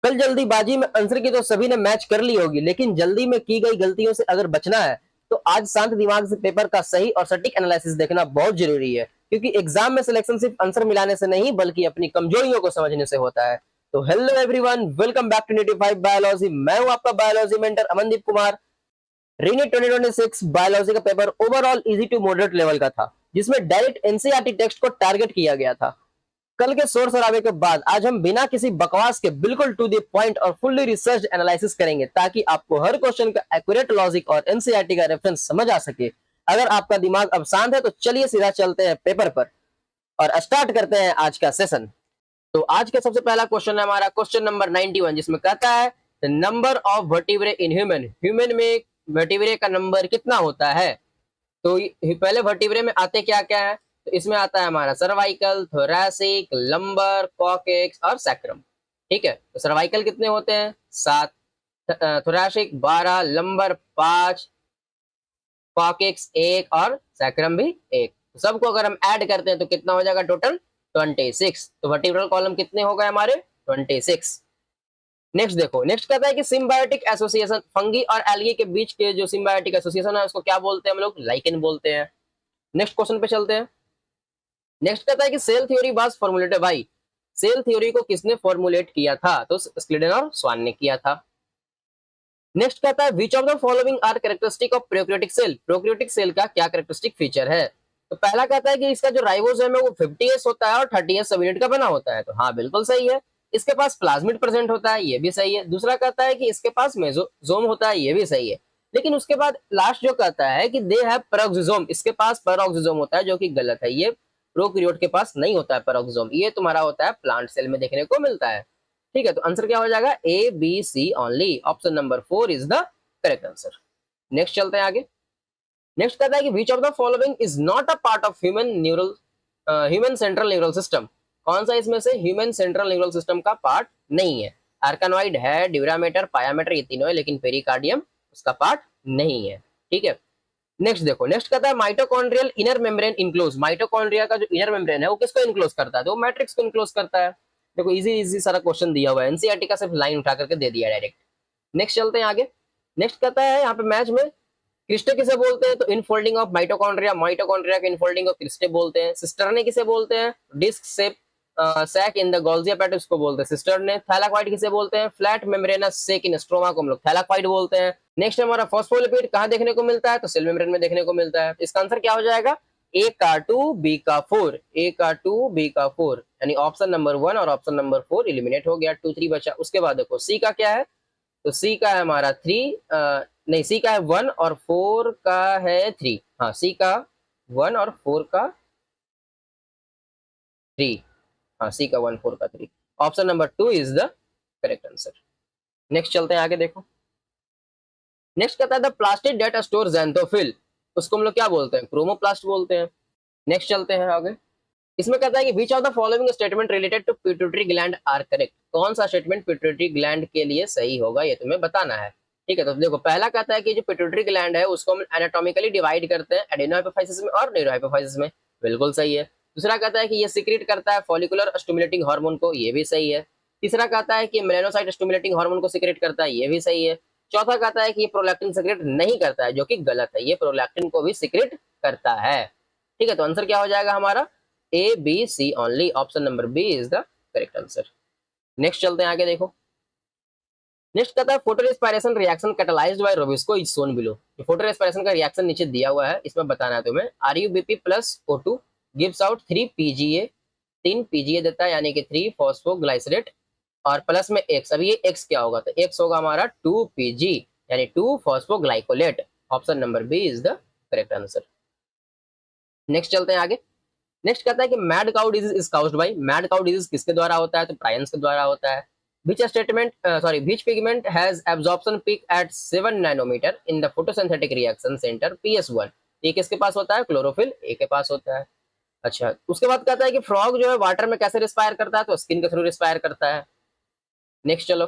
कल जल्दीबाजी में आंसर की तो सभी ने मैच कर ली होगी, लेकिन जल्दी में की गई गलतियों से अगर बचना है तो आज शांत दिमाग से पेपर का सही और सटीक एनालिसिस देखना बहुत जरूरी है, क्योंकि एग्जाम में सिलेक्शन सिर्फ आंसर मिलाने से नहीं बल्कि अपनी कमजोरियों को समझने से होता है। तो hello everyone, welcome back to native 5 biology. मैं हूं आपका biology mentor Amandeep Kumar. Re NEET 2026 biology का paper overall easy to moderate level का था, जिसमें डायरेक्ट एनसीईआरटी टेक्स्ट को टारगेट किया गया था। कल के शोर शराबे के बाद आज हम बिना किसी बकवास के बिल्कुल टू द पॉइंट और फुल्ली रिसर्च एनालिसिस करेंगे, ताकि आपको हर क्वेश्चन का एक्यूरेट लॉजिक और एनसीईआरटी का रेफरेंस समझ आ सके। अगर आपका दिमाग अब शांत है तो चलिए सीधा चलते हैं पेपर पर और स्टार्ट करते हैं आज का सेशन। तो आज का सबसे पहला क्वेश्चन है हमारा क्वेश्चन नंबर 91, जिसमें कहता है the number of vertebrae in human. Human में वर्टिब्रे का नंबर कितना होता है? तो पहले वर्टिब्रे में आते क्या क्या है? तो इसमें आता है हमारा सर्वाइकल, थोरैसिक, लंबर, कॉकेक्स और सैक्रम। ठीक है, तो सर्वाइकल कितने होते हैं? 7, थोरैसिक 12, लंबर 5, कॉकेक्स 1 और सैक्रम भी 1। तो सबको अगर हम ऐड करते हैं तो कितना हो जाएगा टोटल? 26। तो वर्टिब्रल कॉलम कितने हो गए हमारे? 26। नेक्स्ट देखो, नेक्स्ट कहता है कि सिम्बायोटिक एसोसिएशन, फंगी और एल्गी के बीच के जो सिम्बायोटिक एसोसिएशन है उसको क्या बोलते हैं हम लोग? लाइकेन बोलते हैं। नेक्स्ट क्वेश्चन पे चलते हैं। नेक्स्ट कहता है कि cell theory was formulated by. Cell theory को किसने फॉर्मुलेट किया था? तो स्क्लीडन और स्वान ने किया था। नेक्स्ट कहता है which of the following are characteristic of prokaryotic cell. Prokaryotic cell का क्या कैरेक्टरिस्टिक फीचर है? तो पहला कहता है कि इसका जो राइबोसोम है वो 50s होता है और 30s सब यूनिट का बना होता है। तो हाँ, बिल्कुल सही है। इसके पास प्लाज्मिड प्रेजेंट होता है, ये भी सही है। दूसरा कहता है कि इसके पास मेसोसोम होता है, ये भी सही है। लेकिन उसके बाद लास्ट जो कहता है कि दे हैव पेरोक्सिसोम, इसके पास पेरोक्सिसोम होता है, जो कि गलत है। ये प्रोकैरियोट के पास नहीं होता है पेरोक्सिसोम, ये तुम्हारा होता है प्लांट सेल में देखने को मिलता है। ठीक है, तो आंसर क्या हो जाएगा? A B C only. Option number 4 is the correct answer. Next चलते हैं आगे। नेक्स्ट कहता है कि which of the following is not a part of human central neural system. कौन सा इसमें से ह्यूमन सेंट्रल न्यूरल सिस्टम का पार्ट नहीं है? आर्कानोइड है, ड्यूरामेटर, पायामेटर, ये तीनों है, लेकिन पेरिकार्डियम उसका पार्ट नहीं है। ठीक है, नेक्स्ट देखो। नेक्स्ट कहता है mitochondrial inner membrane enclose. Mitochondria का जो इनर मेम्ब्रेन है वो किसको इनक्लोज करता है? तो वो मैट्रिक्स को इनक्लोज करता है। देखो इजी इजी सारा क्वेश्चन दिया हुआ है, एनसीईआरटी का सिर्फ लाइन उठा करके दे दिया डायरेक्ट। नेक्स्ट चलते हैं आगे। नेक्स्ट कहता है यहाँ पे मैच में क्रिस्टे किसे बोलते हैं? तो इनफोल्डिंग ऑफ माइटोकॉन्ड्रिया, माइटोकॉन्ड्रिया के इनफोल्डिंग को क्रिस्टे बोलते हैं। सिस्टरने किसे बोलते हैं? Disc shape sac in the Golgi apparatus को बोलते हैं सिस्टर ने। थैलाक्वाइड किसे बोलते हैं? Flat membranous sac in stroma को हम लोग थैलाक्वाइड बोलते हैं। नेक्स्ट हमारा फॉस्फोलिपिड कहाँ देखने को मिलता है? तो सेल मेम्ब्रेन में देखने को मिलता है। इसका आंसर क्या हो जाएगा? ए का 2, बी का 4। ए का 2, बी का 4, यानी ऑप्शन नंबर 1 और ऑप्शन नंबर 4 एलिमिनेट हो गया। 2 3 बचा। उसके बाद देखो सी का क्या है? तो सी का है हमारा 3, नहीं सी का है 1 और 4 का है 3। हाँ, सी का 1 और 4 का 3। हाँ, सी का 1 4 का 3। Option number 2 is the correct answer. Next चलते हैं आगे देखो। नेक्स्ट कहता है the plastid that store xanthophyll, उसको हम लोग क्या बोलते हैं? क्रोमोप्लास्ट बोलते हैं। नेक्स्ट चलते हैं आगे। इसमें कहता है कि which of the following statement related to pituitary gland are correct. कौन सा स्टेटमेंट पिट्यूटरी ग्लैंड के लिए सही होगा, ये तुम्हें बताना है। ठीक है, तो देखो पहला कहता है कि जो पिट्यूटरी ग्लैंड है उसको हम एनाटॉमिकली डिवाइड करते हैं एडेनोहाइपोफाइसिस में और न्यूरोहाइपोफाइसिस में। बिल्कुल सही है। दूसरा कहता है कि ये सीक्रेट करता है फॉलिकुलर स्टिमुलेटिंग हार्मोन को, ये भी सही है। तीसरा कहता है कि मेलानोसाइट स्टिमुलेटिंग हार्मोन को सीक्रेट करता है, ये भी सही है। चौथा कहता है कि ये प्रोलैक्टिन सीक्रेट नहीं करता है, जो कि गलत है। ये प्रोलैक्टिन को भी सीक्रेट करता है। ठीक है, तो आंसर क्या हो जाएगा हमारा? A B C only. Option number B is the correct answer. Next चलते हैं आगे देखो। नेक्स्ट कहता है photo respiration reaction catalysed by RuBisCO is shown below. Photo respiration का रिएक्शन नीचे दिया हुआ है, इसमें बताना है तुम्हें। RUBP plus O2 gives out 3 PGA, 3 PGA देता है, यानी कि 3 फॉस्फोग्लाइसरेट और प्लस में एक्स। अभी ये एक्स क्या होगा? तो एक्स होगा हमारा 2 पीजी, यानी 2 phosphoglycolate. Option number B is the correct answer. Next चलते हैं आगे। नेक्स्ट कहता है कि mad cow disease is caused by. Mad cow disease किसके द्वारा होता है? तो प्रायंस के द्वारा होता है। Which statement which pigment has absorption peak at 7 nanometre in the photosynthetic reaction centre PS1। ये किसके पास होता है? क्लोरोफिल ए के पास होता है। अच्छा, उसके बाद कहता है कि फ्रॉग जो है वाटर में कैसे रिस्पायर करता है? तो स्किन के थ्रू रिस्पायर करता है। नेक्स्ट चलो।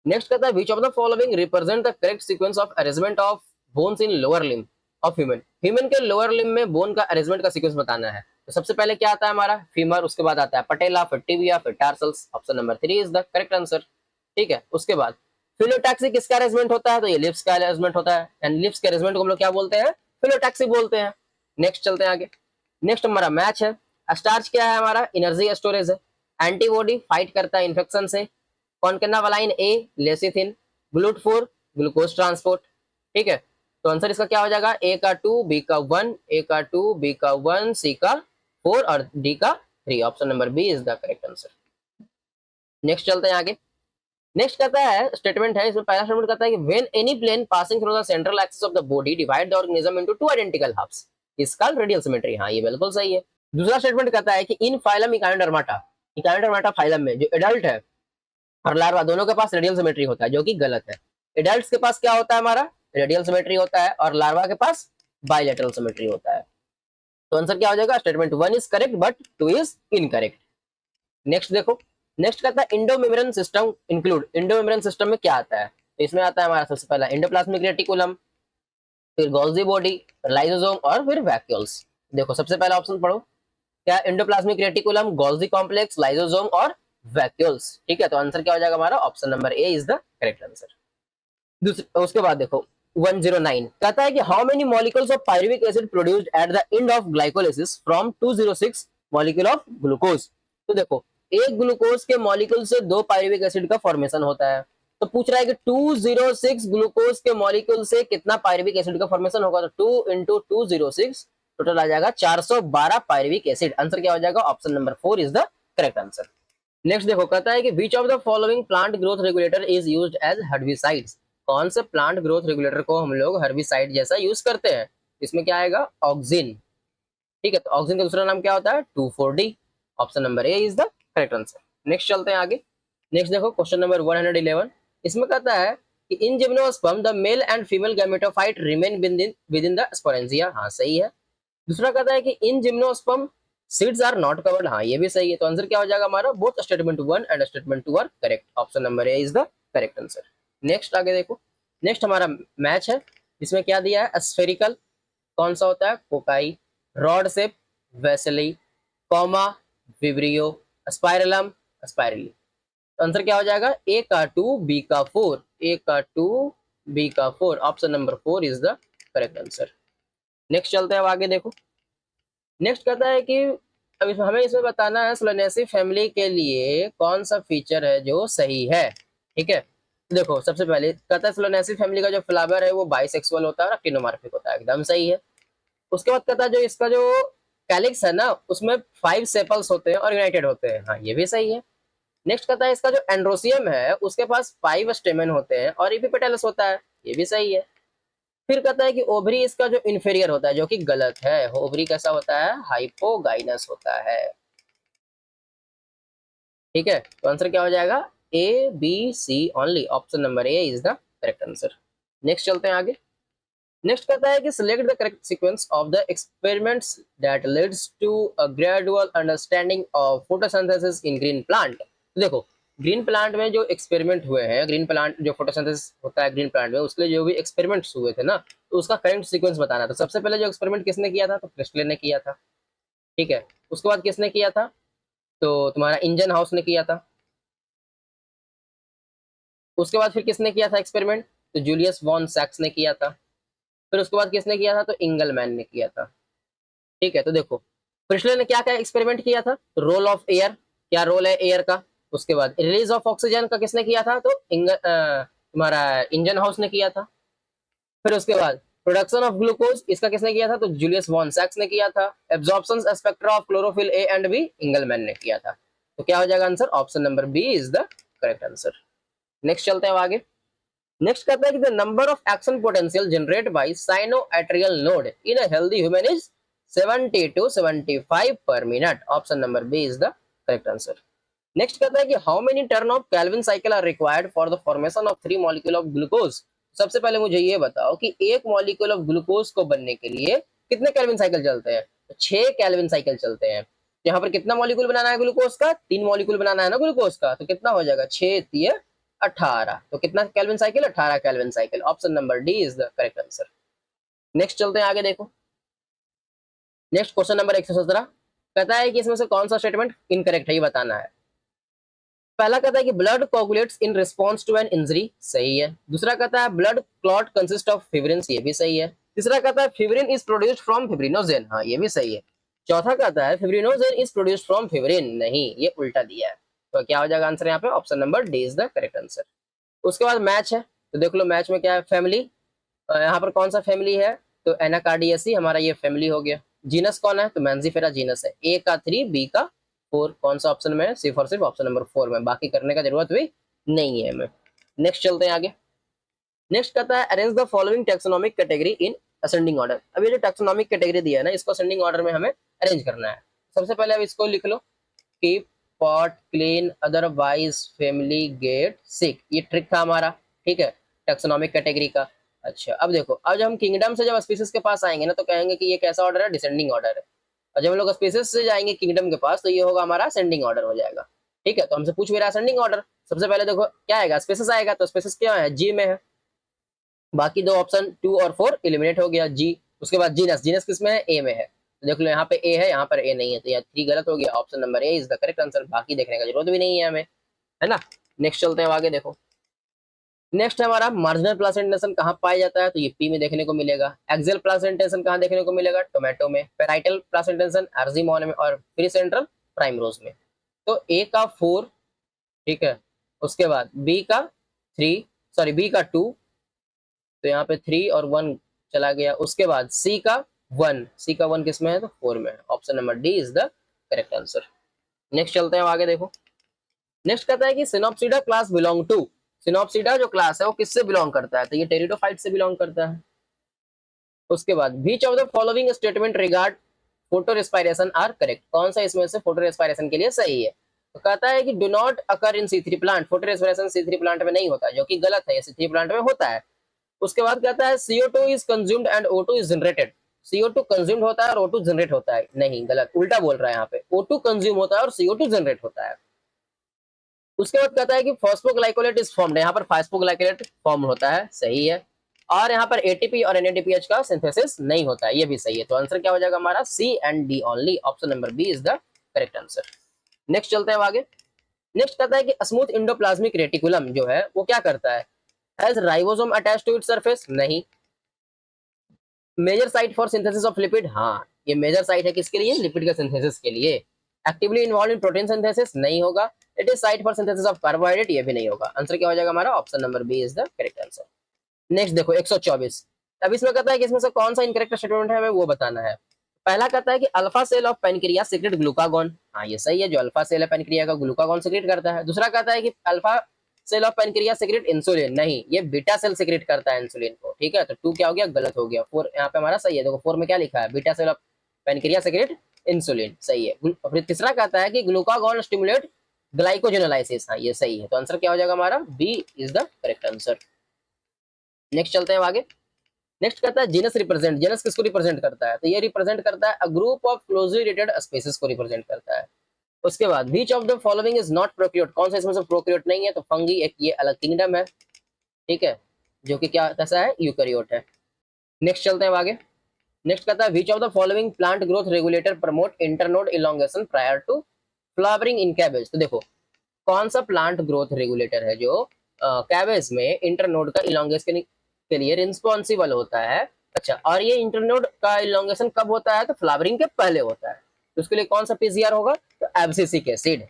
नेक्स्ट कहता है which of the following represent the correct sequence of arrangement of bones in lower limb of human. Human के लोअर लिम्ब में बोन का अरेंजमेंट का सीक्वेंस बताना है। तो सबसे पहले क्या आता है हमारा? फीमर, उसके बाद आता है पटेला, फिर टिबिया, फिर tarsals. Option number 3 is the correct answer. ठीक है। उसके बाद फिलोटैक्सी किसका अरेंजमेंट होता है, तो ये लिप्स का अरेंजमेंट होता है, एंड लिप्स के अरेंजमेंट को हम लोग क्या बोलते हैं, फिलोटैक्सी बोलते हैं। नेक्स्ट चलते हैं आगे। नेक्स्ट हमारा मैच है। स्टार्च क्या है हमारा, एनर्जी स्टोरेज है। एंटीबॉडी फाइट करता है इन्फेक्शन से। Concanavalin A lecithin. ग्लूट4 ग्लूकोज ट्रांसपोर्ट। ठीक है, तो आंसर इसका क्या हो जाएगा, ए का 2, बी का 1, ए का 2, बी का 1, सी का 4 और डी का 3। Option number B is the correct answer. Next चलते हैं आगे। नेक्स्ट कहता है स्टेटमेंट है, इसमें पहला स्टेटमेंट कहता है कि when any plane passing through the central axis of the body divide the organism into two identical halfs is called radial symmetry. हाँ, ये बिल्कुल सही है। दूसरा स्टेटमेंट कहता है कि इन फाइलम इकाइनोडर्माटा, इकाइनोडर्माटा फाइलम में जो एडल्ट है और लार्वा दोनों के पास रेडियल सिमेट्री होता है, जो कि गलत है। एडल्ट्स के पास क्या होता है हमारा, रेडियल सिमेट्री होता है, और लार्वा के पास बाइलेटरल सिमेट्री होता है। तो आंसर क्या हो जाएगा, statement 1 is correct but 2 is incorrect. Next देखो, नेक्स्ट कहता है endomembrane system include, endomembrane system में क्या आता है, तो इसमें आता है हमारा सबसे पहला एंडोप्लाज्मिक रेटिकुलम, फिर गोल्जी बॉडी, लाइसोसोम और फिर वैक्यूल्स। देखो सबसे पहला ऑप्शन पढ़ो, क्या, endoplasmic reticulum, Golgi complex, lysosome और वैक्यूल्स। ठीक है, तो आंसर क्या हो जाएगा हमारा, option number A is the correct answer. दूसरे उसके बाद देखो 109 कहता है कि how many molecules of pyruvic acid produced at the end of glycolysis from 206 molecule of glucose. तो देखो एक ग्लूकोज के मॉलिक्यूल से दो पायरुविक एसिड का फॉर्मेशन होता है, तो पूछ रहा है कि 206 ग्लूकोज के मॉलिक्यूल से कितना पायरुविक एसिड का फॉर्मेशन होगा, तो 2 इंटू 206 टोटल आ जाएगा 412 पायरुविक एसिड। आंसर क्या हो जाएगा, option number 4 is the correct answer. Next देखो कहता है कि which of the following plant growth regulator is used as herbicides. कौन से प्लांट ग्रोथ रेगुलेटर को हम लोग हर्बिसाइड जैसा यूज करते हैं, इसमें क्या आएगा, ऑक्सिन। ठीक है, तो ऑक्सिन का दूसरा नाम क्या होता है, 2,4-D। Option number A is the correct answer. Next चलते हैं आगे। नेक्स्ट देखो क्वेश्चन नंबर 111, इसमें कहता है कि in gymnosperm the male and female gametophyte remain within the sporangia. हाँ सही है। दूसरा कहता है कि in gymnosperm seeds are not covered. हाँ ये भी सही है। तो आंसर क्या हो जाएगा हमारा, both statement 1 and statement 2 are correct. Option number A is the correct answer. Next आगे देखो, नेक्स्ट हमारा मैच है। इसमें क्या दिया है, स्फेरिकल कौन सा होता है, cocci, rod shape, Wesley, comma, vibrio, spirillum, spirally. तो आंसर क्या हो जाएगा, ए का 2, बी का 4, ए का 2, बी का 4। Option number 4 is the correct answer. Next चलते हैं अब आगे देखो। नेक्स्ट कहता है कि अब हमें इसमें बताना है सोलेनेसी फैमिली के लिए कौन सा फीचर है जो सही है। ठीक है, देखो सबसे पहले कहता है सोलेनेसी फैमिली का जो फ्लावर है वो बाइसेक्सुअल होता है और एक्टिनोमॉर्फिक होता है, एकदम सही है। उसके बाद कहता है जो इसका जो कैलिक्स है ना उसमें 5 सेपल्स होते हैं और यूनाइटेड होते हैं। हाँ ये भी सही है। नेक्स्ट कहता है इसका जो एंड्रोसियम है उसके पास 5 स्टेमेन होते हैं और एपिपेटलस होता है, ये भी सही है। फिर कहता है कि ओवरी इसका जो इन्फीरियर होता है, जो कि गलत है। ओवरी कैसा होता है, हाइपोगाइनस होता है। ठीक है, तो आंसर क्या हो जाएगा, A B C only. Option number A is the correct answer. Next चलते हैं आगे। नेक्स्ट कहता है कि select the correct sequence of the experiments that leads to a gradual understanding of photosynthesis in green plant. देखो green plant में जो experiment हुए हैं, ग्रीन प्लांट जो फोटोसिंथेसिस होता है ग्रीन प्लांट में, उसके लिए जो भी एक्सपेरिमेंट्स हुए थे ना, तो उसका करेक्ट सीक्वेंस बताना था। सबसे पहले जो एक्सपेरिमेंट किसने किया था, तो क्रिस्टले ने किया था। ठीक है, उसके बाद किसने किया था, तो तुम्हारा इंजन हाउस ने किया था। उसके बाद फिर किसने किया था एक्सपेरिमेंट, तो जूलियस वॉन सैक्स ने किया था। फिर उसके बाद किसने किया था, तो इंगलमैन ने किया था। ठीक है, तो देखो प्रिस्टले ने क्या क्या एक्सपेरिमेंट किया था, तो रोल ऑफ एयर, क्या रोल है एयर का। उसके बाद रिलीज ऑफ ऑक्सीजन का किसने किया था, तो तुम्हारा इंजन हाउस ने किया था। फिर उसके बाद प्रोडक्शन ऑफ ग्लूकोज, इसका किसने किया था, तो जूलियस वॉन सैक्स ने किया था। Absorption spectra of chlorophyll A and B, Engelmann ने किया था। तो क्या हो जाएगा answer, option number B is the correct answer. Next चलते हैं आगे। नेक्स्ट कहता है कि the number of action potential generate by sinoatrial node in a healthy human is 70 to 75 per minute. Option number B is the correct answer. Next कहता है कि how many turn of Calvin cycle are required for the formation of 3 molecule of glucose. सबसे पहले मुझे ये बताओ कि एक मॉलिक्यूल ऑफ ग्लूकोज को बनने के लिए कितने केल्विन साइकिल चलते हैं, तो 6 केल्विन साइकिल चलते हैं। यहाँ पर कितना मॉलिक्यूल बनाना है ग्लूकोज का, 3 मॉलिक्यूल बनाना है ना ग्लूकोज का, तो कितना हो जाएगा, 6 3 18। तो कितना Calvin cycle, 18 Calvin cycle. Option number D is the correct answer. Next चलते हैं आगे देखो। नेक्स्ट क्वेश्चन नंबर 117 कहता है कि इसमें से कौन सा स्टेटमेंट इनकरेक्ट है, ये बताना है। पहला कहता है कि blood coagulates in response to an injury, सही है। दूसरा कहता है blood clot consist of fibrin, ये भी सही है। तीसरा कहता है fibrin is produced from fibrinogen, हाँ ये भी सही है। चौथा कहता है fibrinogen is produced from fibrin, नहीं ये उल्टा दिया है। तो क्या हो जाएगा आंसर यहाँ पे, option number D is the correct answer. उसके बाद मैच है, तो देख लो मैच में क्या है, फैमिली। यहाँ पर कौन सा फैमिली है, तो एनाकार्डियसी हमारा ये फैमिली हो गया। जीनस कौन है, तो मैंजीफेरा जीनस है। ए का 3, बी का 4, कौन सा ऑप्शन में है, सिर्फ और सिर्फ ऑप्शन नंबर 4 में, बाकी करने का जरूरत भी नहीं है हमें। नेक्स्ट चलते हैं आगे। नेक्स्ट कहता है arrange the following taxonomic category in ascending order. अब ये जो टैक्सोनॉमिक कैटेगरी दिया है ना, इसको असेंडिंग ऑर्डर में हमें अरेंज करना है। सबसे पहले अब इसको लिख लो, keep, pot, clean, otherwise, family, get, sick, ये ट्रिक था हमारा, ठीक है, टैक्सोनॉमिक कैटेगरी का। अच्छा अब देखो, अब जब हम किंगडम से जब स्पीसीज के पास आएंगे ना, तो कहेंगे कि ये कैसा ऑर्डर है, डिसेंडिंग ऑर्डर है। और जब हम लोग स्पीसीज से जाएंगे किंगडम के पास, तो ये होगा हमारा असेंडिंग ऑर्डर हो जाएगा। ठीक है, तो हमसे पूछ भी रहा है असेंडिंग ऑर्डर। सबसे पहले देखो क्या आएगा, स्पीसीज आएगा, तो स्पीसीज क्या है, जी में है। बाकी दो ऑप्शन 2 और 4 एलिमिनेट हो गया, जी। उसके बाद जीनस, जीनस किस में है, ए में है। तो देख लो यहाँ पे ए है, यहाँ पर ए नहीं है, तो यहाँ 3 गलत हो गया, option number A is the correct answer. बाकी देखने का जरूरत भी नहीं है हमें, है ना। नेक्स्ट चलते हैं आगे, देखो नेक्स्ट है हमारा मार्जिनल प्लासेंटेशन कहाँ पाया जाता है, तो ये पी में देखने को मिलेगा। एक्सेल प्लासेंटेशन कहाँ देखने को मिलेगा, टोमेटो में। पेराइटल प्लासेंटेशन एर्जीमोन में, और प्री सेंट्रल प्राइमरोज में। तो ए का 4, ठीक है, उसके बाद बी का 3, सॉरी बी का 2, तो यहाँ पे 3 और 1 चला गया। उसके बाद सी का 1, सी का 1 किस में है, तो 4 में है। Option number D is the correct answer. Next चलते हैं आगे, देखो नेक्स्ट कहता है कि सिनोप्सिडा क्लास बिलोंग टू, सिनोप्सिडा जो क्लास है वो किससे बिलोंग करता है, तो ये टेरिडोफाइट से बिलोंग करता है। उसके बाद which of the following statement regard photo respiration are correct, कौन सा इसमें से फोटो रेस्पायरेशन के लिए सही है, तो कहता है कि do not occur in C three plant, photorespiration C three plant में नहीं होता, जो कि गलत है, ये सी थ्री प्लांट में होता है। उसके बाद कहता है CO2 is consumed and O2 is generated, CO2 consumed होता है और O2 जनरेट होता है, नहीं गलत, उल्टा बोल रहा है यहाँ पे, O2 कंज्यूम होता है और CO2 जनरेट होता है। उसके बाद कहता है कि फॉस्फोग्लाइकोलेट इज फॉर्म्ड, यहाँ पर फॉस्फोग्लाइकोलेट फॉर्म होता है, सही है। और यहाँ पर ATP और NADPH का सिंथेसिस नहीं होता है, ये भी सही है। तो आंसर क्या हो जाएगा हमारा, C and D only, option number B is the correct answer. Next चलते हैं आगे। नेक्स्ट कहता है कि स्मूथ इंडोप्लाज्मिक रेटिकुलम जो है वो क्या करता है, has ribosome attached to it surface, नहीं। Major site for synthesis of lipid, हाँ ये मेजर साइट है किसके लिए, लिपिड के सिंथेसिस के लिए। Actively involve in protein synthesis, नहीं होगा। It is site for synthesis of carbohydrate, ये भी नहीं होगा। आंसर क्या हो जाएगा हमारा, option number B is the correct answer. Next देखो 124, अब इसमें कहता है कि इसमें से कौन सा इनकरेक्ट स्टेटमेंट है, हमें वो बताना है। पहला कहता है कि alpha cell of pancreas secrete glucagon, हाँ ये सही है, जो अल्फा सेल है पेनक्रिया का ग्लूकागॉन सीक्रेट करता है। दूसरा कहता है कि alpha cell of pancreas secrete insulin, नहीं ये बीटा सेल सीक्रेट करता है इंसुलिन को, ठीक है। तो 2 क्या हो गया, गलत हो गया। 4 यहाँ पे हमारा सही है, देखो 4 में क्या लिखा है, beta cell of pancreas secrete insulin, सही है। फिर तीसरा कहता है कि ग्लूकागॉन स्टिमुलेट ग्लाइकोजेनोलाइसिस, हाँ ये सही है। तो आंसर क्या हो जाएगा हमारा, B is the correct answer. Next चलते हैं आगे। नेक्स्ट कहता है जीनस रिप्रेजेंट, जीनस किसको रिप्रेजेंट करता है, तो ये रिप्रेजेंट करता है a group of closely related species को रिप्रेजेंट करता है। उसके बाद which of the following is not prokaryote, कौन सा इसमें से प्रोक्रियोट नहीं है, तो फंगी एक ये अलग किंगडम है, ठीक है, जो कि क्या कैसा है, यूकैरियोट है। नेक्स्ट चलते हैं आगे। नेक्स्ट कहता है which of the following plant growth regulator promote internode elongation prior to flowering in cabbage, तो देखो कौन सा प्लांट ग्रोथ रेगुलेटर है जो कैबेज में इंटरनोड का इलोंगेशन के लिए रिस्पॉन्सिबल होता है। अच्छा, और ये इंटरनोड का इलोंगेशन कब होता है, तो फ्लावरिंग के पहले होता है। तो उसके लिए कौन सा पीसीआर होगा, तो एब्सिसिक एसिड।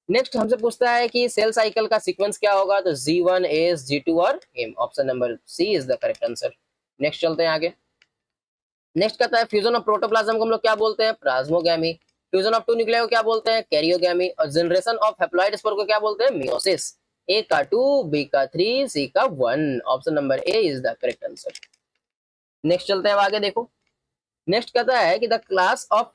नेक्स्ट हमसे पूछता है कि सेल साइकिल का सीक्वेंस क्या होगा, तो G1 AS G2 और M, option number C is the correct answer. Next चलते हैं आगे। नेक्स्ट कहता है फ्यूजन ऑफ प्रोटोप्लाज्म को हम लोग क्या बोलते हैं, प्लाज्मोगैमी। फ्यूजन ऑफ 2 न्यूक्लियाई को क्या बोलते हैं, कैरियोगैमी। और जनरेशन ऑफ हैप्लॉइड स्पोर को क्या बोलते हैं, मियोसिस। ए का 2, बी का 3, सी का 1, option number A is the correct answer. Next चलते हैं आगे, देखो नेक्स्ट कहता है कि द क्लास ऑफ,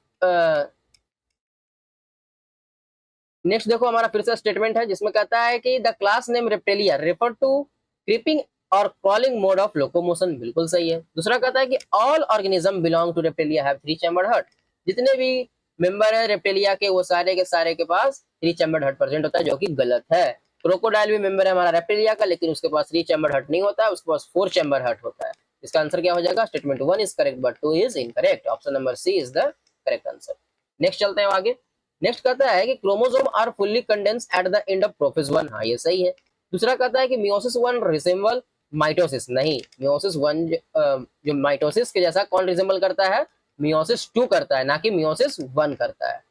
नेक्स्ट देखो हमारा फिर से स्टेटमेंट है जिसमें कहता है कि the class name reptilia refer to creeping और क्रॉलिंग मोड ऑफ लोकोमोशन, बिल्कुल सही है। दूसरा कहता है कि all organism belong to reptilia have 3 chambered heart, जितने भी मेंबर है रेप्टेलिया के वो सारे के सारे के पास 3 चैम्बर्ड हार्ट प्रेजेंट होता है, जो कि गलत है। क्रोकोडाइल भी मेंबर है हमारा रेप्टेलिया का, लेकिन उसके पास 3 चैम्बर्ड हार्ट नहीं होता है, उसके पास 4 चैम्बर हार्ट होता है। इसका आंसर क्या हो जाएगा, statement 1 is correct but 2 is incorrect, option number C is the correct answer. Next चलते हैं आगे। नेक्स्ट कहता है कि chromosome are fully condense at the end of prophase one, हाँ ये सही है। दूसरा कहता है कि मियोसिस वन रिसेम्बल माइटोसिस, नहीं, मियोसिस वन जो माइटोसिस के जैसा कौन रिसेम्बल करता है, मियोसिस टू करता है, ना कि मियोसिस वन करता है।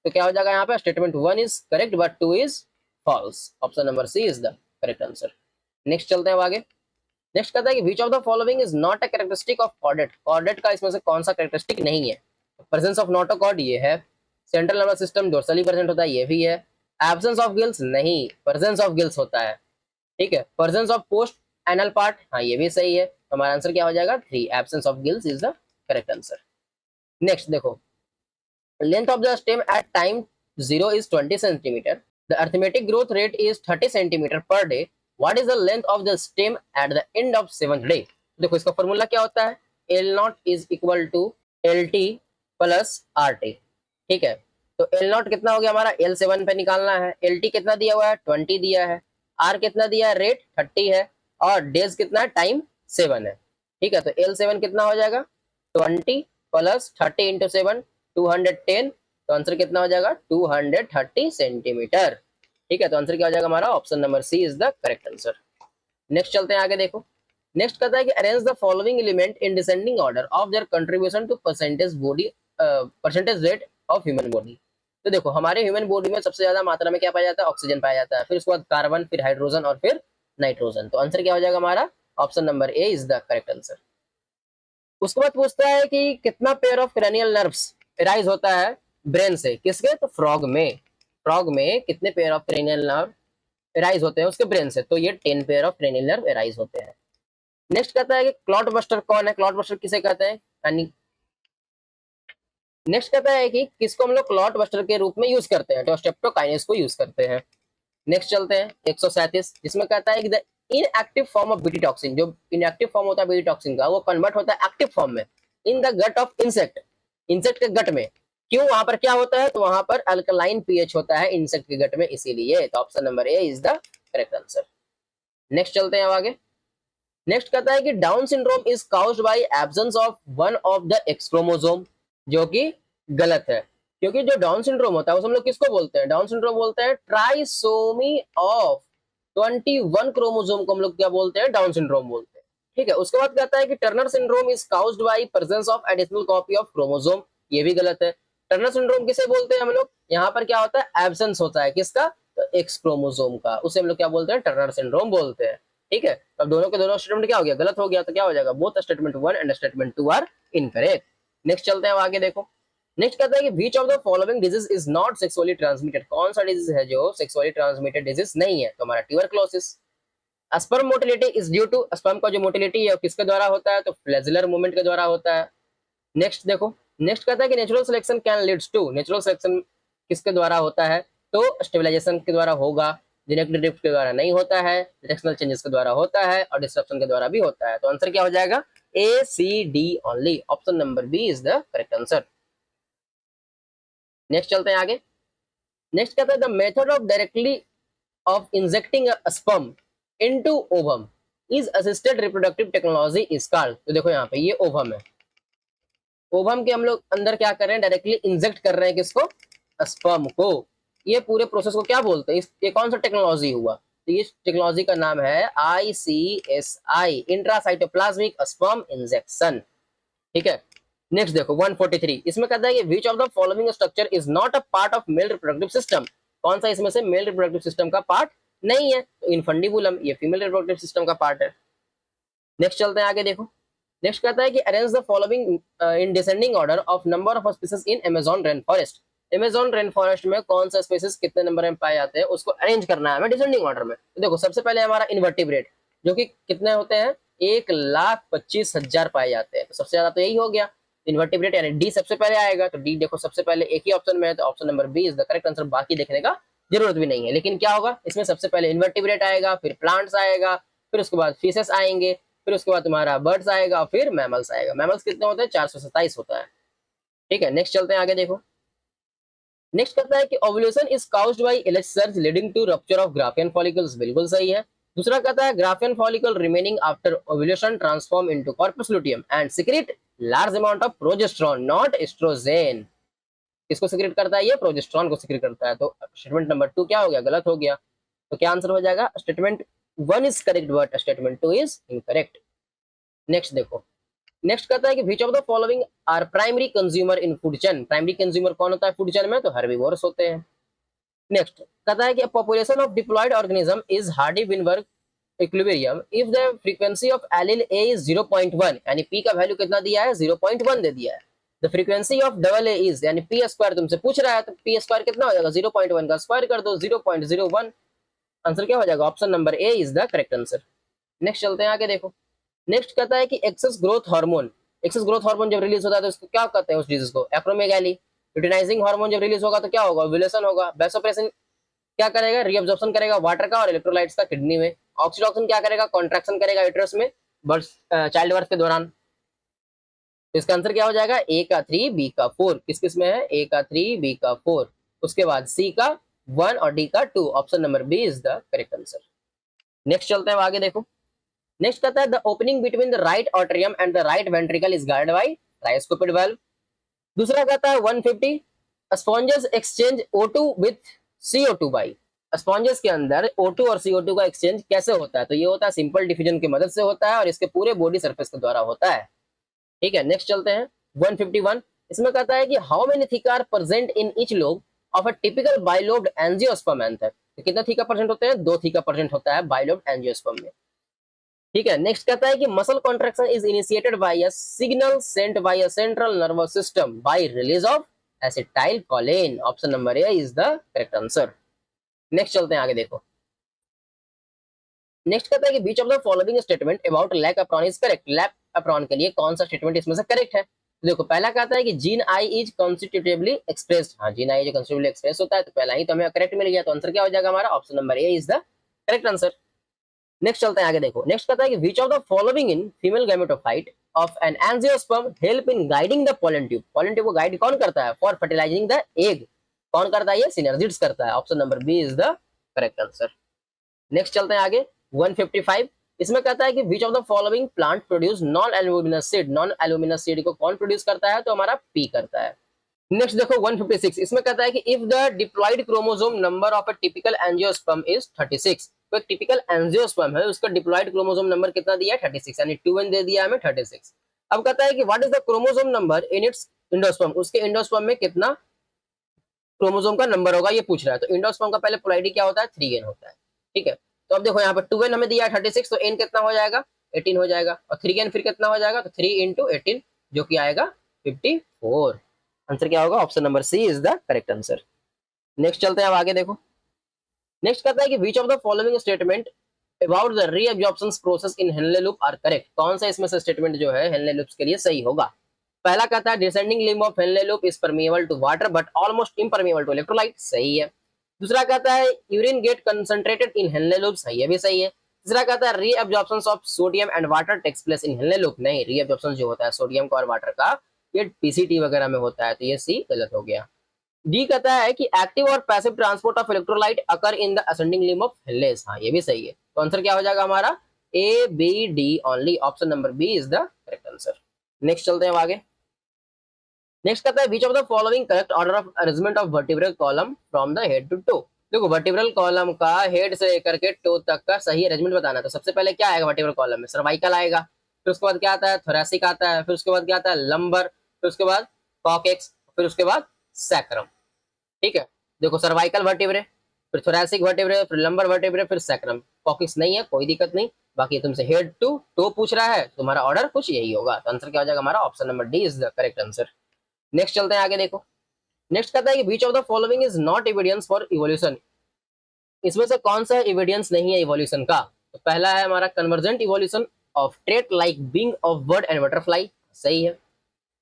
तो क्या हो जाएगा यहाँ पे, statement one is correct but two is false, option number C is the correct answer. Next चलते हैं आगे। नेक्स्ट कहता है कि which of the following is not a characteristic of chordate, chordate का इसमें से कौन सा कैरेक्टरिस्टिक नहीं है। प्रेजेंस ऑफ नोटोकॉर्ड, ये है। Central nervous system dorsally present होता है, ये भी है। एब्सेंस ऑफ गिल्स, नहीं, प्रेजेंस ऑफ गिल्स होता है, ठीक है। Presence of post anal part, हाँ ये भी सही है। हमारा आंसर क्या हो जाएगा, three, absence of gills is the correct answer. Next देखो, length of the stem at time 0 is 20 centimeter. The arithmetic growth rate is 30 centimeter per day. What is the length of the stem at the end of 7th day? देखो इसका formula क्या होता है, L naught is equal to LT plus RT, ठीक है। तो L not कितना हो गया हमारा, L7 पे निकालना है। LT कितना दिया हुआ है, 20 दिया है। R कितना दिया है, रेट 30 है। और डेज कितना है, टाइम 7 है, ठीक है। तो L7 कितना हो जाएगा, 20 प्लस 30 इंटू 7, 210। तो आंसर कितना हो जाएगा, 230 सेंटीमीटर, ठीक है। तो आंसर क्या हो जाएगा हमारा, option number C is the correct answer. Next चलते हैं आगे देखो। नेक्स्ट कहता है कि arrange the following element in descending order of their contribution to percentage body, percentage rate of human body. तो देखो हमारे ह्यूमन बॉडी में सबसे ज्यादा मात्रा में क्या पाया जाता है, ऑक्सीजन पाया जाता है, फिर उसके बाद कार्बन, फिर हाइड्रोजन और फिर नाइट्रोजन। तो आंसर क्या हो जाएगा हमारा, option number A is the correct answer. उसके बाद पूछता है कि कितना pair of cranial nerves arise होता है ब्रेन से, किसके, तो फ्रॉग में। फ्रॉग में कितने pair of cranial nerve arise होते हैं उसके ब्रेन से, तो ये 10 pair of cranial nerve arise होते हैं। नेक्स्ट कहता है कि क्लॉट बस्टर कौन है, क्लॉट बस्टर किसे कहते हैं, यानी नेक्स्ट कहता है कि किसको हम लोग क्लॉट बस्टर के रूप में यूज करते हैं, तो स्ट्रेप्टोकाइनेस को यूज करते हैं। नेक्स्ट चलते हैं 137, जिसमें कहता है कि the inactive form of BT toxin, जो इनएक्टिव फॉर्म होता है बीटी टॉक्सिन का, वो कन्वर्ट होता है एक्टिव फॉर्म में in the gut of insect, insect के गट में। क्यों, वहां पर क्या होता है, तो वहां पर अल्कलाइन पीएच होता है इंसेक्ट के गट में, इसीलिए। तो option number A is the correct answer. Next चलते हैं अब आगे। नेक्स्ट कहता है कि down syndrome is caused bye absence of one of the x chromosome, जो कि गलत है, क्योंकि जो डाउन सिंड्रोम होता है उसे हम लोग किसको बोलते हैं, डाउन सिंड्रोम बोलते हैं ट्राइसोमी ऑफ 21 क्रोमोसोम को हम लोग क्या बोलते हैं, डाउन सिंड्रोम बोलते हैं, ठीक है। उसके बाद कहता है कि Turner syndrome is caused bye presence of additional copy of chromosome, ये भी गलत है। टर्नर सिंड्रोम किसे बोलते हैं हम लोग, यहाँ पर क्या होता है, एब्सेंस होता है किसका, तो एक्स क्रोमोसोम का, उसे हम लोग क्या बोलते हैं, टर्नर सिंड्रोम बोलते हैं, ठीक है। अब दोनों के दोनों स्टेटमेंट क्या हो गया, गलत हो गया, तो क्या हो जाएगा, both statement 1 and statement 2 are incorrect. Next चलते हैं आगे देखो। नेक्स्ट कहता है कि which of the following disease is not sexually transmitted, कौन सा डिजीज है जो सेक्सुअली ट्रांसमिटेड डिजीज नहीं है, तो हमारा tuberculosis. Sperm motility is due to, sperm का जो मोटिलिटी है किसके द्वारा होता है, तो फ्लैजिलर मूवमेंट के द्वारा होता है। नेक्स्ट देखो, नेक्स्ट कहता है कि natural selection can leads to, natural selection किसके द्वारा होता है, तो स्टेबलाइजेशन के द्वारा होगा, जेनेटिक ड्रिफ्ट के द्वारा नहीं होता है, डायरेक्शनल चेंजेस के द्वारा होता है, और डिस्ट्रप्शन के द्वारा भी होता है। तो आंसर क्या हो जाएगा, A C D only, option number B is the correct answer. Next चलते हैं आगे। नेक्स्ट कहता है the method of directly of injecting a sperm into ovum is assisted reproductive technology is called. तो देखो यहाँ पे ये ओवम है, ओवम के हम लोग अंदर क्या कर रहे हैं, डायरेक्टली इंजेक्ट कर रहे हैं किसको, स्पर्म को। ये पूरे प्रोसेस को क्या बोलते हैं, ये कौन सा टेक्नोलॉजी हुआ, तो ये टेक्नोलॉजी का नाम है ICSI, इंट्रासाइटोप्लाज्मिक स्पर्म इंजेक्शन, ठीक है। नेक्स्ट देखो 143, इसमें कहता है कि which of the following structure is not a part of male reproductive system, कौन सा इसमें से मेल रिप्रोडक्टिव सिस्टम का पार्ट नहीं है, तो इनफंडिबुलम, ये फीमेल रिप्रोडक्टिव सिस्टम का पार्ट है। नेक्स्ट चलते हैं आगे देखो। नेक्स्ट कहता है कि arrange the following in descending order of number of species in Amazon rain forest, Amazon rain forest में कौन सा स्पीसीज कितने नंबर में पाए जाते हैं उसको अरेंज करना है हमें डिसेंडिंग ऑर्डर में। तो देखो सबसे पहले हमारा इन्वर्टिब्रेट, जो कि कितने होते हैं, 1,25,000 पाए जाते हैं, तो सबसे ज्यादा तो यही हो गया इन्वर्टिब्रेट, यानी डी सबसे पहले आएगा। तो डी देखो सबसे पहले एक ही ऑप्शन में है, तो option number B is the correct answer, बाकी देखने का जरूरत भी नहीं है। लेकिन क्या होगा, इसमें सबसे पहले इन्वर्टिब्रेट आएगा, फिर प्लांट्स आएगा, फिर उसके बाद फिशेस आएंगे, फिर उसके बाद तुम्हारा बर्ड्स आएगा, फिर मैमल्स आएगा। मैमल्स कितने होते हैं, 427 होता है, ठीक है। नेक्स्ट चलते हैं आगे देखो। नेक्स्ट कहता है कि ovulation is caused by LH surge leading to rupture of Graafian follicles, बिल्कुल सही है। दूसरा कहता है Graafian follicle remaining after ovulation transform into corpus luteum and secrete large amount of progesterone not oestrogen. किसको सिक्रेट करता है? ये प्रोजेस्टेरॉन को सिक्रेट करता है। तो स्टेटमेंट नंबर 2 क्या हो गया? गलत हो गया। तो क्या आंसर हो जाएगा? Statement 1 is correct but statement 2 is incorrect. Next देखो, नेक्स्ट कहता है कि which of the following are primary consumer in food chain. Primary consumer कौन होता है फूड चेन में? तो हर्बीवोर्स होते हैं। नेक्स्ट कहता है कि population of diploid organism is Hardy Weinberg equilibrium if the frequency of allele A is 0.1, यानी पी का वैल्यू कितना दिया है? 0.1 दे दिया है। The frequency of double A is, यानी पी स्क्वायर तुमसे पूछ रहा है, तो पी स्क्वायर कितना हो जाएगा? 0.1 का स्क्वायर कर दो, 0.01। आंसर क्या हो जाएगा? Option number A is the correct answer. Next चलते हैं आगे देखो। नेक्स्ट कहता है कि एक्सेस ग्रोथ हार्मोन जब रिलीज होता है तो इसको क्या कहते हैं? उस डिजीज को एक्रोमेगाली। ल्यूटिनाइजिंग हार्मोन जब रिलीज होगा तो क्या होगा? ओव्यूलेशन होगा। वैसोप्रेसिन क्या करेगा? रीअब्जॉर्प्शन करेगा वाटर का और इलेक्ट्रोलाइट्स का किडनी में। ऑक्सीटोसिन क्या करेगा? कॉन्ट्रैक्शन करेगा यूट्रस में बर्थ, चाइल्ड बर्थ के दौरान। तो इसका आंसर क्या हो जाएगा? ए का 3, बी का 4। किस किस में है? ए का 3, बी का 4, उसके बाद सी का 1 और डी का 2। Option number B is the correct answer. Next चलते हैं आगे देखो। नेक्स्ट कहता है the opening between the right atrium and the right ventricle is guarded by tricuspid valve. दूसरा कहता है 150 sponges exchange O2 with CO2 by. Sponges के अंदर O2 और CO2 का एक्सचेंज कैसे होता है? तो ये होता है सिंपल डिफ्यूजन की मदद से होता है और इसके पूरे बॉडी सरफेस के द्वारा होता है। ठीक है, नेक्स्ट चलते हैं 151। इसमें कहता है कि how many theca are present in each lobe of a typical bilobed angiosperm anther. तो कितना थीका प्रेजेंट होते हैं? 2 थीका प्रेजेंट होता है बाइलोब्ड एंजियोस्पर्म में। ठीक है, नेक्स्ट कहता है कि muscle contraction is initiated by a signal sent by a central nervous system by release of acetylcholine. Option number A is the correct answer. Next चलते हैं आगे देखो। नेक्स्ट कहता है कि which of the following statement about lac operon is correct. Lac operon के लिए कौन सा स्टेटमेंट इसमें से करेक्ट है? तो देखो, पहला कहता है कि gene I is constitutively expressed. हाँ, जीन आई जो कॉन्स्टिट्यूटिवली एक्सप्रेस होता है, तो पहला ही तो हमें करेक्ट मिल गया। तो आंसर क्या हो जाएगा हमारा? Option number A is the correct answer. Next चलते हैं आगे देखो। नेक्स्ट कहता है कि which of the following in female gametophyte of an angiosperm help in guiding the pollen tube. Pollen tube को गाइड कौन करता है? For fertilising the egg. कौन करता है? ये सिनर्जिड्स करता है। Option number B is the correct answer. Next चलते हैं आगे 155। इसमें कहता है कि which of the following plant produce non albuminous seed. Non albuminous seed को कौन प्रोड्यूस करता है? तो हमारा पी करता है। नेक्स्ट देखो 156। इसमें कहता है कि if the diploid chromosome number of a typical angiosperm is 36। तो एक टिपिकल एंजियोस्पर्म है, उसका डिप्लॉयड क्रोमोसोम नंबर कितना दिया है? 36, यानी 2n दे दिया हमें 36। अब कहता है कि what is the chromosome number in its endosperm. उसके इंडोस्पर्म में कितना क्रोमोसोम का नंबर होगा ये पूछ रहा है। तो इंडोस्पर्म का पहले पोलैरिटी क्या होता है? 3n होता है। ठीक है, तो अब देखो यहाँ पर 2n हमें दिया है 36, तो n कितना हो जाएगा? 18 हो जाएगा। और 3n फिर कितना हो जाएगा? तो 3 इंटू 18 जो कि आएगा 54। आंसर क्या होगा? Option number C is the correct answer. Next चलते हैं अब आगे देखो। नेक्स्ट कहता है कि which of the following statement about the reabsorption process in Henle loop are correct. कौन सा इसमें से स्टेटमेंट जो है हेनले लूप्स के लिए सही होगा? पहला कहता है descending limb of Henle loop is permeable to water but almost impermeable to electrolyte. सही है। दूसरा कहता है urine get concentrated in Henle loop. सही है, भी सही है। तीसरा कहता है reabsorption of sodium and water takes place in Henle loop. नहीं, रीअब्जॉर्प्शन जो होता है सोडियम का और वाटर का ये पीसीटी वगैरह में होता है, तो ये सी गलत हो गया। डी कहता है कि एक्टिव और passive transport of electrolyte occur in the ascending limb of Henle's. हाँ, ये भी सही है। तो आंसर क्या हो जाएगा हमारा? A B D only. Option number B is the correct answer. Next चलते हैं आगे। नेक्स्ट कहता है which of the following correct order of arrangement of vertebral column from the head to toe. देखो, वर्टिब्रल कॉलम का head से लेकर के टो तक का सही अरेंजमेंट बताना है। तो सबसे पहले क्या आएगा वर्टिब्रल कॉलम में? सर्वाइकल आएगा। फिर उसके बाद क्या आता है? थोरैसिक आता है। फिर उसके बाद क्या आता है? लंबर। फिर उसके बाद कॉकेक्स। फिर उसके बाद सैक्रम। ठीक है, देखो सर्वाइकल वर्टिब्रे, फिर थोरैसिक वर्टिब्रे, फिर लंबर वर्टिब्रे, फिर सैक्रम। कॉकेक्स नहीं है, कोई दिक्कत नहीं। बाकी तुमसे हेड टू टो पूछ रहा है, तुम्हारा ऑर्डर कुछ यही होगा। तो आंसर क्या हो जाएगा हमारा? Option number D is the correct answer. Next चलते हैं आगे देखो। नेक्स्ट कहता है कि which of the following is not evidence for evolution. इसमें से कौन सा एविडेंस नहीं है इवोल्यूशन का? तो पहला है हमारा convergent evolution of trait like being of bird and butterfly. सही है।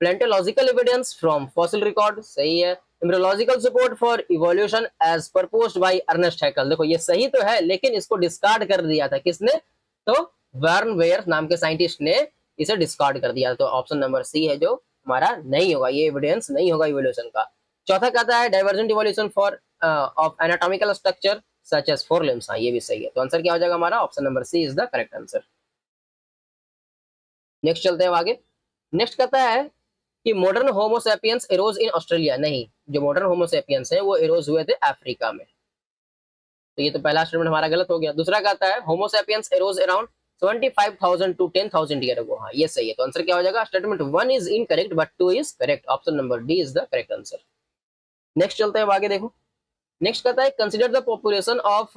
Paleontological evidence from fossil record. सही है। Embryological support for evolution as proposed by Ernest Haeckel. देखो, ये सही तो है लेकिन इसको डिस्कार्ड कर दिया था किसने? तो वर्न वेयर नाम के साइंटिस्ट ने इसे डिस्कार्ड कर दिया। तो ऑप्शन नंबर सी है जो हमारा नहीं होगा, ये एविडेंस नहीं होगा इवोल्यूशन का। चौथा कहता है divergent evolution for of anatomical structure such as fore limbs. हाँ, ये भी सही है। तो आंसर क्या हो जाएगा हमारा? Option number C is the correct answer. Next चलते हैं आगे। नेक्स्ट कहता है कि modern Homo sapiens arose in Australia, नहीं, जो मॉडर्न होमोसेपियंस है वो एरोज हुए थे अफ्रीका में। तो ये तो पहला स्टेटमेंट हमारा गलत हो गया। दूसरा कहता है Homo sapiens arose around 25,000 to 10,000 year ago, हाँ ये सही है। तो आंसर क्या हो जाएगा, statement 1 is incorrect but 2 is correct, option number D is the correct answer. Next चलते हैं आगे, देखो नेक्स्ट कहता है consider the population of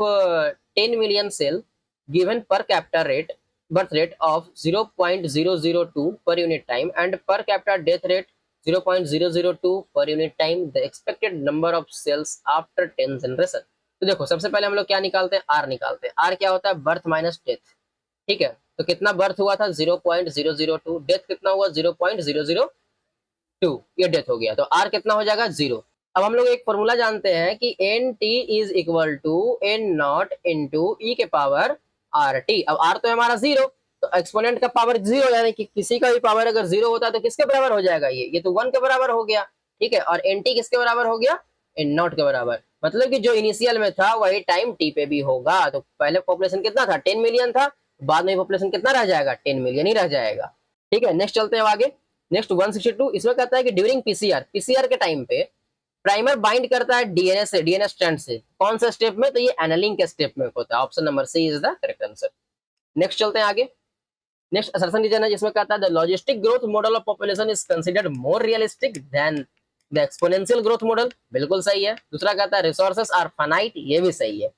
10 million cell given per capita rate birth rate of 0.002 per unit time and per capita death rate 0.002 per unit time, the expected number of cells after 10 generation. तो देखो सबसे पहले हम लोग क्या निकालते हैं, are निकालते हैं। आर क्या होता है, बर्थ माइनस डेथ, ठीक है। तो कितना बर्थ हुआ था 0.002, डेथ कितना हुआ 0.002, ये डेथ हो गया, तो आर कितना हो जाएगा 0। अब हम लोग एक फॉर्मूला जानते हैं कि N T is equal to N naught into E के पावर आर टी। अब आर तो है हमारा 0, तो एक्सपोनेंट का पावर 0, यानी कि किसी का भी पावर अगर 0 होता है तो किसके बराबर हो जाएगा, ये तो 1 के बराबर हो गया, ठीक है। और एन टी किसके बराबर हो गया, एन नॉट के बराबर, मतलब कि जो इनिशियल में था वही टाइम टी पे भी होगा। तो पहले पॉपुलेशन कितना था 10 मिलियन था, बाद में पॉपुलेशन कितना रह जाएगा 10 मिलियन ही रह जाएगा, ठीक है। नेक्स्ट चलते हैं आगे। नेक्स्ट 162, इसमें कहता है कि ड्यूरिंग पीसीआर, पीसीआर के टाइम पे प्राइमर बाइंड करता है डीएनए से, डीएनए स्ट्रैंड से, कौन सा स्टेप में, तो ये एनालिंग के स्टेप में होता है, option number C is the correct answer. Next चलते हैं आगे। नेक्स्ट असर्शन रीजन है जिसमें कहता है the logistic growth model of population is considered more realistic than the exponential growth model, बिल्कुल सही है। दूसरा कहता है रिसोर्सेस आर फाइनाइट, ये भी सही है,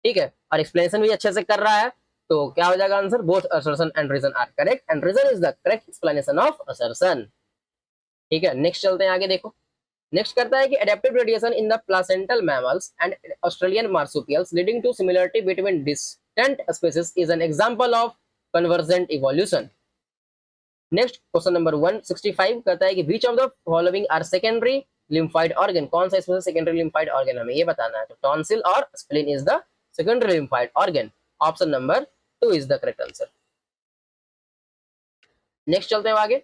ठीक है। और एक्सप्लेनेशन भी अच्छे से कर रहा है, तो क्या हो जाएगा answer, both assertion and reason are correct and reason is the correct explanation of assertion, ठीक है। नेक्स्ट चलते हैं आगे, देखो नेक्स्ट करता है कि adaptive radiation in the placental mammals and Australian marsupials leading to similarity between distant species is an example of convergent evolution. Next question number 165 कहता है कि which of the following are secondary lymphoid organ, कौन सा इसमें से secondary lymphoid organ हमें ये बताना है, तो tonsil और spleen is the secondary lymphoid organ, option number 2 is the correct answer। Next चलते हैं आगे।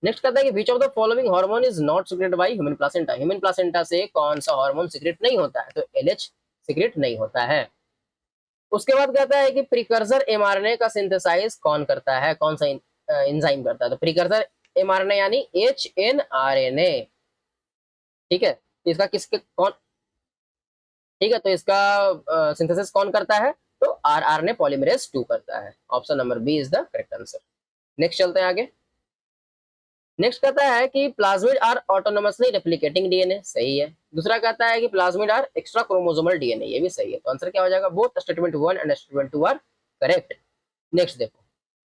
नेक्स्ट कहता है कि which of the following hormone is not secret by human placenta, human placenta से कौन सा हार्मोन सीक्रेट नहीं होता है, तो एलएच सीक्रेट नहीं होता है। उसके बाद कहता है कि प्रिकर्सर एमआरएनए का सिंथेसाइज कौन करता है, कौन सा एंजाइम करता है, तो प्रिकर्सर एमआरएनए यानी एचएनआरएनए, ठीक है। तो इसका किसके कौन, ठीक है, तो इसका सिंथेसिस कौन करता है, तो आरआरएनए पॉलीमरेज 2 करता है, option number B is the correct answer. Next चलते हैं आगे। नेक्स्ट कहता है कि plasmid are autonomously replicating DNA, सही है। दूसरा कहता है कि plasmid are extra chromosomal DNA, ये भी सही है। तो आंसर क्या हो जाएगा, both statement 1 and statement 2 are correct. Next देखो,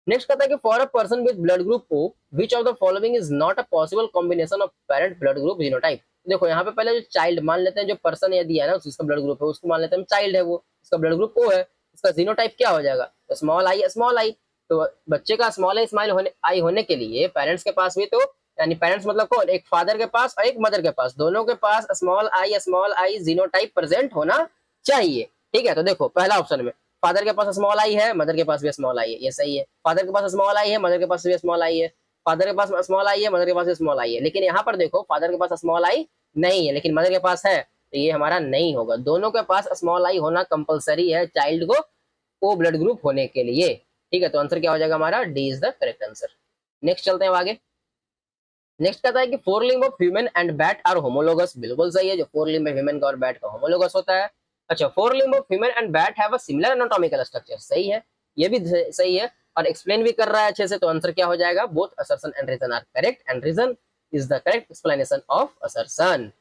नेक्स्ट कहता है कि for a person with blood group O which of the following is not a possible combination of parent blood group genotype. देखो यहाँ पे पहले जो चाइल्ड मान लेते हैं, जो पर्सन यदि है ना उसका ब्लड ग्रुप है उसको मान लेते हैं चाइल्ड है, वो इसका ब्लड ग्रुप ओ है, इसका जीनोटाइप क्या हो जाएगा, स्मॉल आई स्मॉल आई। तो बच्चे का स्मॉल आई स्माइल होने आई होने के लिए पेरेंट्स के पास भी, तो यानी पेरेंट्स मतलब कौन, एक फादर के पास और एक मदर के पास, दोनों के पास स्मॉल आई जीनोटाइप प्रेजेंट होना चाहिए, ठीक है। तो देखो पहला ऑप्शन में फादर के पास स्मॉल आई है, मदर के पास भी स्मॉल आई है, ये सही है। फादर के पास स्मॉल आई है, मदर के पास भी स्मॉल आई है, फादर के पास स्मॉल आई है, मदर के पास भी स्मॉल आई है। लेकिन यहाँ पर देखो फादर के पास स्मॉल आई नहीं है लेकिन मदर के पास है, तो ये हमारा नहीं होगा। दोनों के पास स्मॉल आई होना कंपलसरी है चाइल्ड को ओ ब्लड ग्रुप होने के लिए, ठीक है। तो आंसर क्या हो जाएगा हमारा, D is the correct answer. Next चलते हैं आगे। नेक्स्ट कहता है कि fore limb of human and bat are homologous, बिल्कुल सही है, जो फोर लिम्ब है ह्यूमन का और बैट का होमोलोगस होता है। अच्छा, four limb of human and bat have a similar anatomical structure, सही है, ये भी सही है और एक्सप्लेन भी कर रहा है अच्छे से। तो आंसर क्या हो जाएगा, both assertion and reason are correct and reason is the correct explanation of assertion,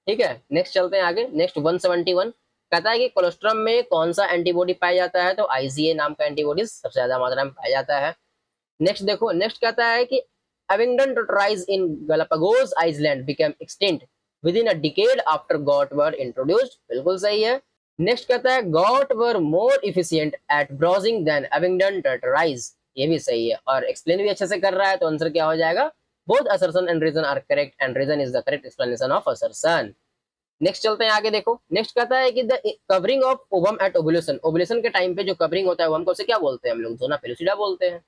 ठीक है। नेक्स्ट चलते हैं आगे। नेक्स्ट 171 कहता है कि कोलेस्ट्रम में कौन सा एंटीबॉडी पाया जाता है, तो आईजीए नाम का एंटीबॉडी सबसे ज्यादा मात्रा में पाया जाता है। नेक्स्ट देखो, नेक्स्ट कहता है कि Abingdon tortoise in Galapagos Island became extinct within a decade after goat were introduced, बिल्कुल सही है। नेक्स्ट कहता है goat were more efficient at browsing than Abingdon tortoise, ये भी सही है और एक्सप्लेन भी अच्छे से कर रहा है। तो आंसर क्या हो जाएगा, both assertion and reason are correct and reason is the correct explanation of assertion। Next चलते हैं आगे, देखो नेक्स्ट कहता है कि the covering of ovum at ovulation, ovulation के टाइम पे जो कवरिंग होता है ओवम को उसे क्या बोलते हैं हम लोग, जोना पेलुसिडा बोलते हैं।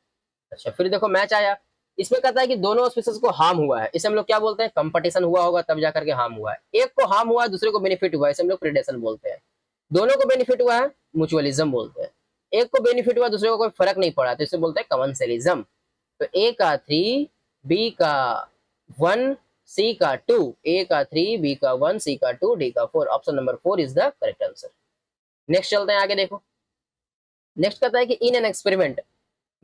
अच्छा, फिर देखो मैच आया, इसमें कहता है कि दोनों स्पीसीज को हार्म हुआ है, इसे हम लोग क्या बोलते हैं, कंपटीशन हुआ होगा तब जाकर के हार्म हुआ है। एक को हार्म हुआ है दूसरे को बेनिफिट हुआ है, इसे हम लोग प्रेडेशन बोलते हैं। दोनों को बेनिफिट हुआ है म्यूचुअलिज्म बोलते हैं। एक को बेनिफिट हुआ दूसरे को कोई फर्क नहीं पड़ा तो इसे बोलते हैं कमेंसलिज्म। तो ए का 3, बी का 1, सी का 2, ए का 3, बी का 1, सी का 2, डी का 4। Option number 4 is the correct answer. Next चलते हैं आगे, देखो नेक्स्ट कहता है कि in an experiment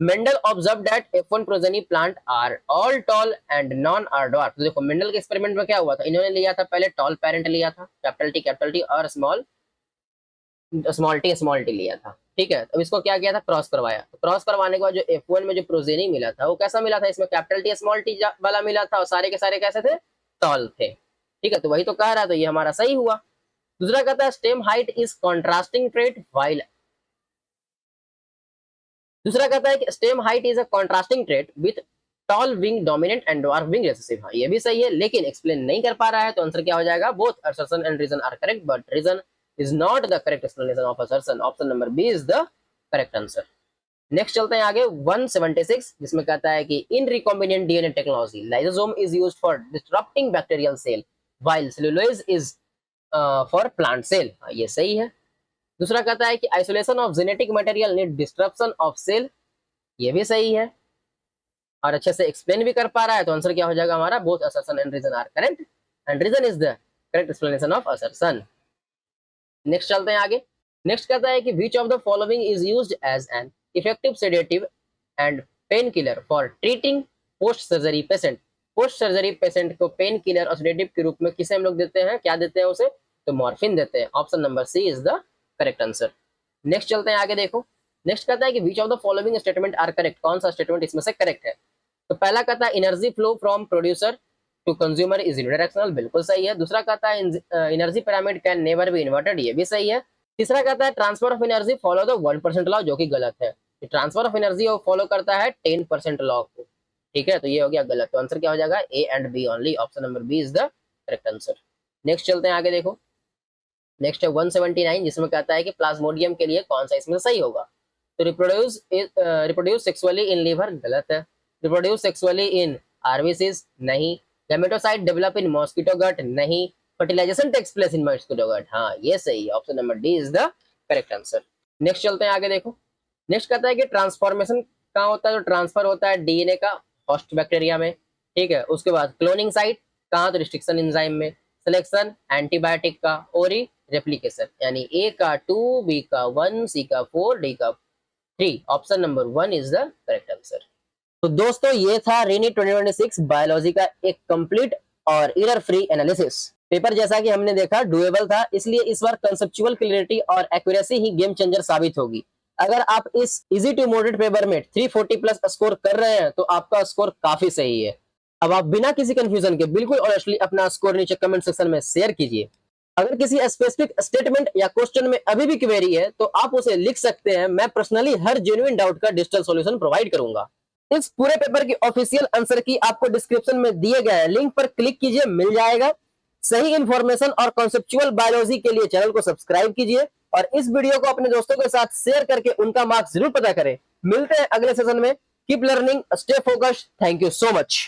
Mendel observe that F1 progeny plant are all tall and none are dwarf. तो देखो मेंडल के एक्सपेरिमेंट में क्या हुआ था, इन्होंने लिया था पहले टॉल पेरेंट लिया था, कैपिटल टी और स्मॉल टी लिया था, ठीक है। अब इसको क्या किया था, क्रॉस करवाया। तो क्रॉस करवाने के बाद जो F1 में जो प्रोजेनी मिला था वो कैसा मिला था, इसमें कैपिटल टी स्मॉल टी वाला मिला था और सारे के सारे कैसे थे, टॉल थे, ठीक है। तो वही तो कह रहा है, तो ये हमारा सही हुआ। दूसरा कहता है stem height is contrasting trait while, दूसरा कहता है कि stem height is a contrasting trait with tall wing dominant and dwarf wing recessive. हाँ, ये भी सही है, लेकिन एक्सप्लेन नहीं कर पा रहा है, तो आंसर क्या हो जाएगा, both assertion and reason are correct but reason is not the correct explanation of assertion. Option number B is the correct answer. Next चलते हैं आगे 176, जिसमें कहता है कि in recombinant DNA technology lysosome is used for disrupting bacterial cell while cellulose is for plant cell. ये सही है। दूसरा कहता है कि isolation of genetic material need disruption of cell, ये भी सही है और अच्छे से एक्सप्लेन भी कर पा रहा है, तो आंसर क्या हो जाएगा हमारा, both assertion and reason are correct and reason is the correct explanation of assertion. Next चलते हैं आगे। नेक्स्ट कहता है कि which of the following is used as an effective sedative and painkiller for treating post surgery patient. Post surgery patient को painkiller और sedative के रूप में किसे हम लोग देते हैं, क्या देते हैं उसे, तो मॉर्फिन देते हैं। Option number C is the correct answer. Next चलते हैं आगे, देखो नेक्स्ट कहता है कि which of the following statement are correct, कौन सा स्टेटमेंट इसमें से करेक्ट है। तो पहला कहता है energy flow from producer to consumer is unidirectional, बिल्कुल सही है। दूसरा कहता है energy pyramid can never be inverted, ये भी सही है। तीसरा कहता है transfer of energy follow the 1% law, जो कि गलत है। ट्रांसफर ऑफ एनर्जी वो फॉलो करता है 10% लॉ को, ठीक है, तो ये हो गया गलत। तो आंसर क्या हो जाएगा, A and B only. Option number B is the correct answer. Next चलते हैं आगे, देखो नेक्स्ट है 179, जिसमें कहता है कि प्लाज्मोडियम के लिए कौन सा इसमें सही होगा। तो रिप्रोड्यूस सेक्सुअली इन लीवर, गलत है। रिप्रोड्यूस सेक्सुअली इन आरबीसीज, नहीं। Gametocyte develop in mosquito gut, नहीं। Fertilization takes place in mosquito gut, हाँ ये सही है। Option number D is the correct answer. Next चलते हैं आगे, देखो नेक्स्ट कहता है कि ट्रांसफॉर्मेशन कहाँ होता है, तो ट्रांसफर होता है डीएनए का होस्ट बैक्टीरिया में, ठीक है। उसके बाद क्लोनिंग साइट कहाँ, तो रिस्ट्रिक्शन एंजाइम में। सिलेक्शन एंटीबायोटिक का, और रेप्लिकेशन, यानी ए का 2, बी का 1, सी का 4, डी का 3। Option number 1 is the correct answer. तो दोस्तों ये था रेनी 2026 बायोलॉजी का एक कंप्लीट और एरर फ्री एनालिसिस पेपर। जैसा कि हमने देखा डुएबल था, इसलिए इस बार कंसेप्चुअल क्लैरिटी और एक्यूरेसी ही गेम चेंजर साबित होगी। अगर आप इस इजी टू मॉडरेट पेपर में 340 प्लस स्कोर कर रहे हैं तो आपका स्कोर काफी सही है। अब आप बिना किसी कंफ्यूजन के बिल्कुल ऑनेस्टली अपना स्कोर नीचे कमेंट सेक्शन में शेयर कीजिए। अगर किसी स्पेसिफिक स्टेटमेंट या क्वेश्चन में अभी भी क्वेरी है तो आप उसे लिख सकते हैं, मैं पर्सनली हर जेन्युइन डाउट का डिजिटल सॉल्यूशन प्रोवाइड करूंगा। इस पूरे पेपर की ऑफिशियल आंसर की आपको डिस्क्रिप्शन में दिए गए लिंक पर क्लिक कीजिए, मिल जाएगा। सही इंफॉर्मेशन और कॉन्सेप्चुअल बायोलॉजी के लिए चैनल को सब्सक्राइब कीजिए और इस वीडियो को अपने दोस्तों के साथ शेयर करके उनका मार्क्स जरूर पता करें। मिलते हैं अगले सेशन में। Keep learning, stay focused, thank you so much.